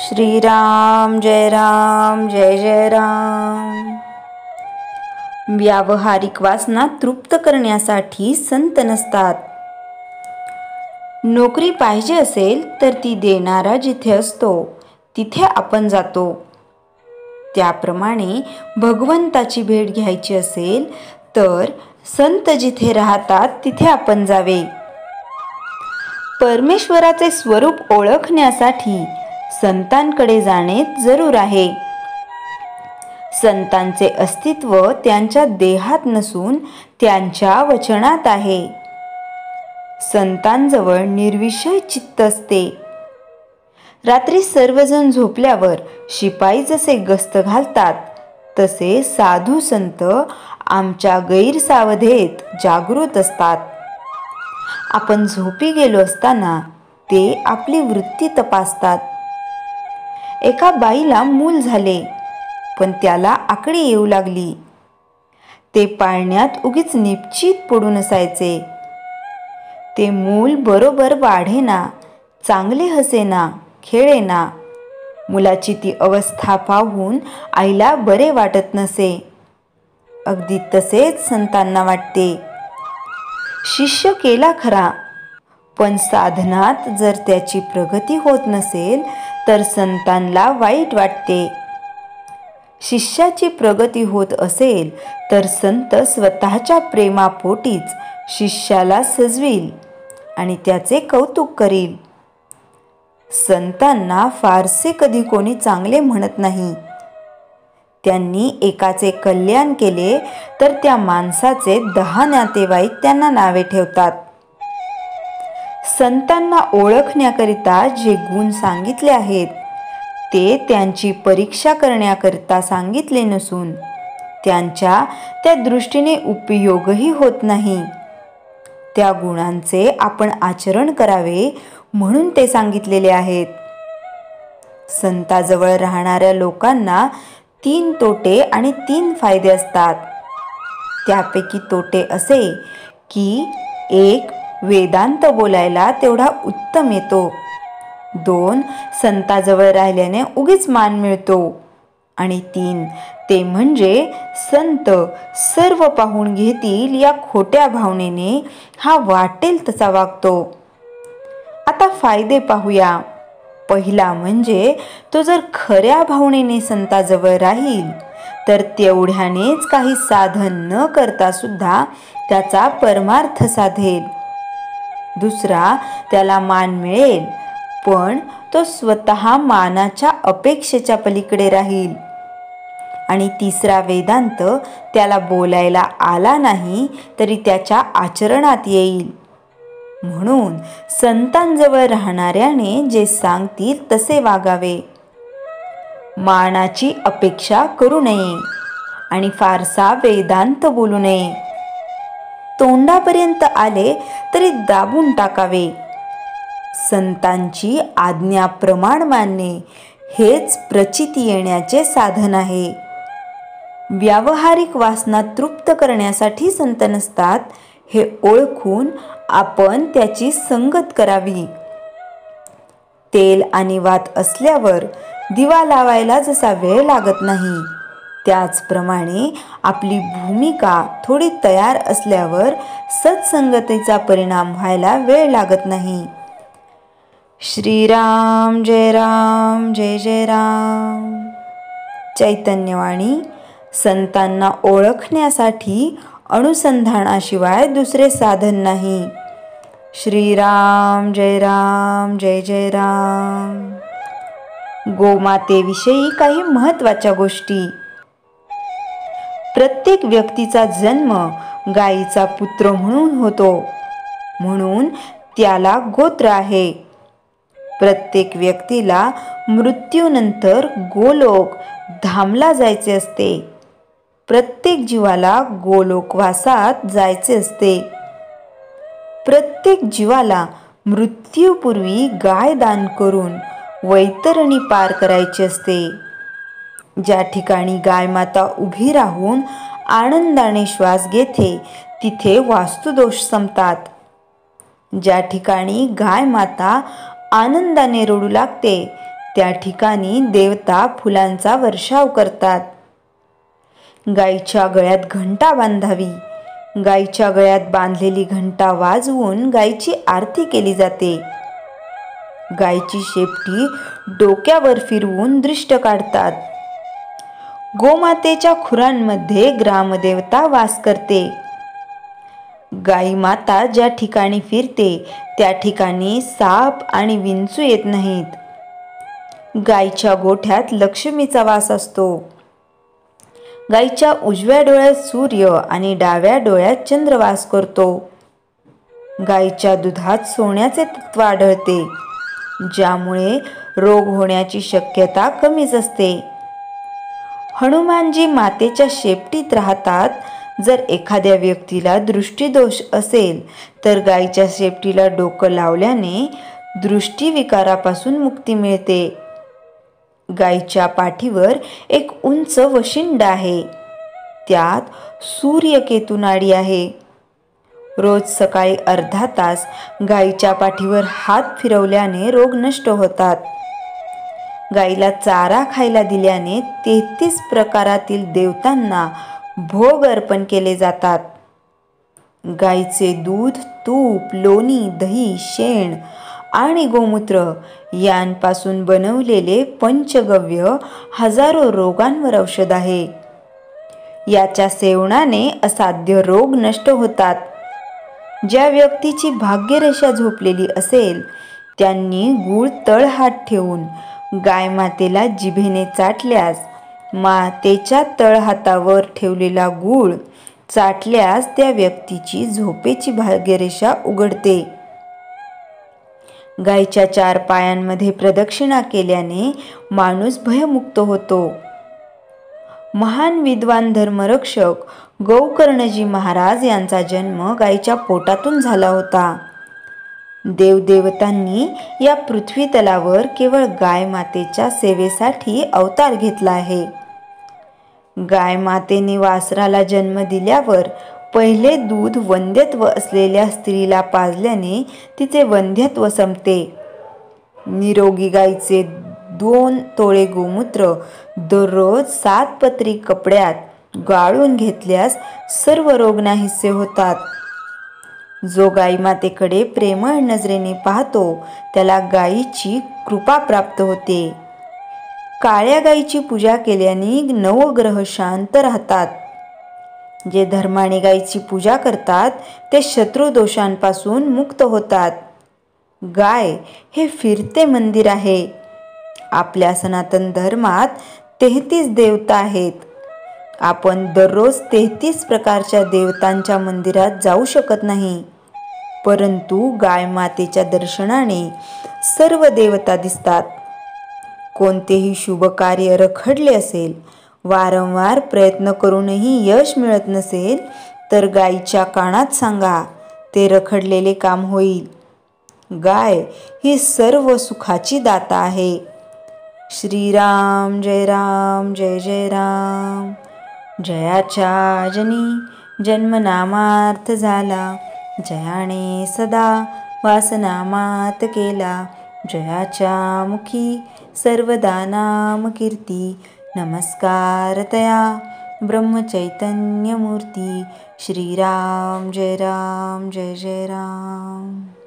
श्रीराम जय जय राम। व्यावहारिक वासना तृप्त करण्यासाठी संत नसतात। नोकरी पाहिजे असेल तर ती देणारा जिथे असतो तिथे आपण जातो। त्याप्रमाणे भगवंताची भेट घ्यायची असेल तर संत जिथे राहतात तिथे आपण जावे। परमेश्वराचे स्वरूप ओळखण्यासाठी संतांकडे जाणे जरूर आहे। संतांचे अस्तित्व त्यांच्या देहात नसून त्यांच्या वचनात आहे। संतांजवळ निर्विषय चित्त असते। रात्री सर्वजण झोपल्यावर शिपाई जसे गस्त घालतात तसे साधू संत आमच्या गैरसावधेत जागृत असतात। आपण झोपी गेलो असताना ते आपली वृत्ती तपासतात। एका बाईला मूल झाले पण त्याला आकडी येऊ लागली। ते पाळण्यात उगीच निश्चित पडून असायचे। ते मूल बरोबर वाढेना, चांगले हसेना, खेळेना। मुलाची ती अवस्था पाहून आईला बरे वाटत नसे। अगदी तसेच संतांना वाटते। शिष्य केला खरा, पण साधनात जर त्याची प्रगती होत नसेल तर संतांना वाईट वाटते। शिष्याची प्रगती होत असेल तर संत स्वतःच्या प्रेमापोटीच शिष्याला सजवील आणि त्याचे कौतुक करील। संतांना फारसे कधी कोणी चांगले म्हणत नाही। त्यांनी एकाचे कल्याण केले तर त्या माणसाचे 10 नातेवाईक त्यांना नावे ठेवतात। संतांना ओळखण्याकरिता जे गुण सांगितले आहेत ते त्यांची परीक्षा करण्याकरिता सांगितले नसून त्यांच्या त्या दृष्टीने उपयोगही होत नाही। त्या गुणांचे आपण आचरण करावे म्हणून ते सांगितलेले आहेत। संताजवळ राहणाऱ्या लोकांना 3 तोटे आणि 3 फायदे असतात। त्यापैकी तोटे असे की 1. वेदांत बोलायला तेवढा उत्तम येतो। 2. संताजवळ राहिल्याने उगीच मान मिळतो आणि 3. ते म्हणजे संत सर्व पाहून घेतील या खोट्या भावनेने हा वाटेल तसा वागतो। आता फायदे पाहूया। पहिला म्हणजे तो जर खऱ्या भावनेने संताजवळ राहील तर तेवढ्यानेच काही साधन न करता सुद्धा त्याचा परमार्थ साधेल। दुसरा, त्याला मान मिळेल पण तो स्वतः मानाच्या अपेक्षेच्या पलीकडे राहील। आणि तिसरा, वेदांत त्याला बोलायला आला नाही तरी त्याच्या आचरणात येईल। म्हणून संतांजवळ राहणाऱ्याने जे सांगतील तसे वागावे। मानाची अपेक्षा करू नये आणि फारसा वेदांत बोलू नये। तोंडापर्यंत आले तरी दाबून टाकावे। संतांची आज्ञा प्रमाण मानणे हेच प्रचिती येण्याचे साधन आहे। व्यावहारिक वासना तृप्त करण्यासाठी संत नसतात हे ओळखून आपण त्याची संगत करावी। तेल आणि वात असल्यावर दिवा लावायला जसा वेळ लागत नाही त्याचप्रमाणे आपली भूमिका थोडी तयार असल्यावर सत्संगतीचा परिणाम व्हायला वेळ लागत नाही। श्रीराम जय जय राम। चैतन्यवाणी संतांना ओळखण्यासाठी अनुसंधानाशिवाय दुसरे साधन नाही। श्रीराम जय जय राम। गोमातेविषयी काही महत्त्वाच्या गोष्टी। प्रत्येक व्यक्तीचा जन्म गायीचा पुत्र म्हणून होतो म्हणून त्याला गोत्र आहे। प्रत्येक व्यक्तीला मृत्यूनंतर गोलोक धामला जायचे असते। प्रत्येक जीवाला गोलोकवासात जायचे असते। प्रत्येक जीवाला मृत्यूपूर्वी गाय दान करून वैतरणी पार करायची असते। ज्या ठिकाणी गाय माता उभी राहून आनंदाने श्वास घेते तिथे वास्तुदोष संपतात। ज्या ठिकाणी गाय माता आनंदाने रडू लागते त्या ठिकाणी देवता फुलांचा वर्षाव करतात. गायीच्या गळ्यात घंटा बांधावी. गायीच्या गळ्यात बांधलेली घंटा वाजवून गायीची आरती केली जाते. गायीची शेपटी डोक्यावर फिरवून दृष्ट काढतात. गोमातेच्या खुरांमध्ये ग्रामदेवता वास करते. गाई माता ज्या ठिकाणी फिरते त्या ठिकाणी साप आणि विंचू येत नाहीत. गायीच्या गोठ्यात लक्ष्मीचा वास असतो. गायीच्या उजव्या डोळ्यात सूर्य आणि डाव्या डोळ्यात चंद्र वास करतो. गायीच्या दुधात सोन्याचे तत्व आढळते, ज्यामुळे रोग होण्याची शक्यता कमीच असते. हनुमानजी मातेच्या शेपटीत राहतात. जर एखाद्या व्यक्तीला दृष्टीदोष असेल तर गायीच्या शेपटीला डोकं लावल्याने दृष्टीविकारापासून मुक्ती मिळते. गायीच्या पाठीवर एक उंच वशिंड आहे. त्यात सूर्यकेतू नाडी आहे. रोज सकाळी अर्धा तास गायीच्या पाठीवर हात फिरवल्याने रोग नष्ट होतात. गायीला चारा खायला दिल्याने 33 प्रकारातील देवतांना भोग अर्पण केले जातात. गायीचे दूध, तूप, लोणी, दही, शेण आणि गोमूत्र यांपासून बनवलेले पंचगव्य हजारो रोगांवर औषध आहे. याच्या सेवनाने असाध्य रोग नष्ट होतात. ज्या व्यक्तीची भाग्यरेषा झोपलेली असेल त्यांनी गूळ तळहात ठेवून गाय मातेला जिभेने चाटल्यास, मातेच्या तळहातावर ठेवलेला गूळ चाटल्यास त्या व्यक्तीची झोपेची भाग्यरेषा उघडते. गायीच्या 4 पायांमध्ये प्रदक्षिणा केल्याने माणूस भयमुक्त होतो. महान विद्वान धर्मरक्षक गोकर्णजी महाराज यांचा जन्म गायीच्या पोटातून झाला होता. देवदेवतांनी या पृथ्वी तलावर केवळ गाय मातेच्या सेवेसाठी अवतार घेतला आहे. गाय मातेने वासराला जन्म दिल्यावर पहिले दूध वंध्यत्व असलेल्या स्त्रीला पाजल्याने तिचे वंध्यत्व संपते. निरोगी गायीचे 2 तोळे गोमूत्र दररोज 7 पत्री कपड्यात गाळून घेतल्यास सर्व रोग नाहीसे होतात. जो गाई मातेकडे प्रेमळ नजरेने पाहतो त्याला गायीची कृपा प्राप्त होते. काळ्या गायीची पूजा केल्याने नवग्रह शांत राहतात. जे धर्माने गायीची पूजा करतात ते शत्रुदोषांपासून मुक्त होतात. गाय हे फिरते मंदिर आहे. आपल्या सनातन धर्मात 33 देवता आहेत. आपण दररोज 33 प्रकारच्या देवतांच्या मंदिरात जाऊ शकत नाही, परंतु गाय मातेच्या दर्शनाने सर्व देवता दिसतात. कोणतेही शुभ कार्य रखडले असेल, वारंवार प्रयत्न करूनही यश मिळत नसेल तर गायीच्या कानात सांगा, ते रखडलेले काम होईल. गाय ही सर्व सुखाची दाता आहे. श्रीराम जय राम जय जय राम. जयाच्या जनी जन्मनामार्थ झाला, जयाने सदा वासनामात केला. जयाच्या मुखी सर्वदा नाम कीर्ती, नमस्कार तया ब्रह्मचैतन्यमूर्ती. श्रीराम जय राम जय जय राम.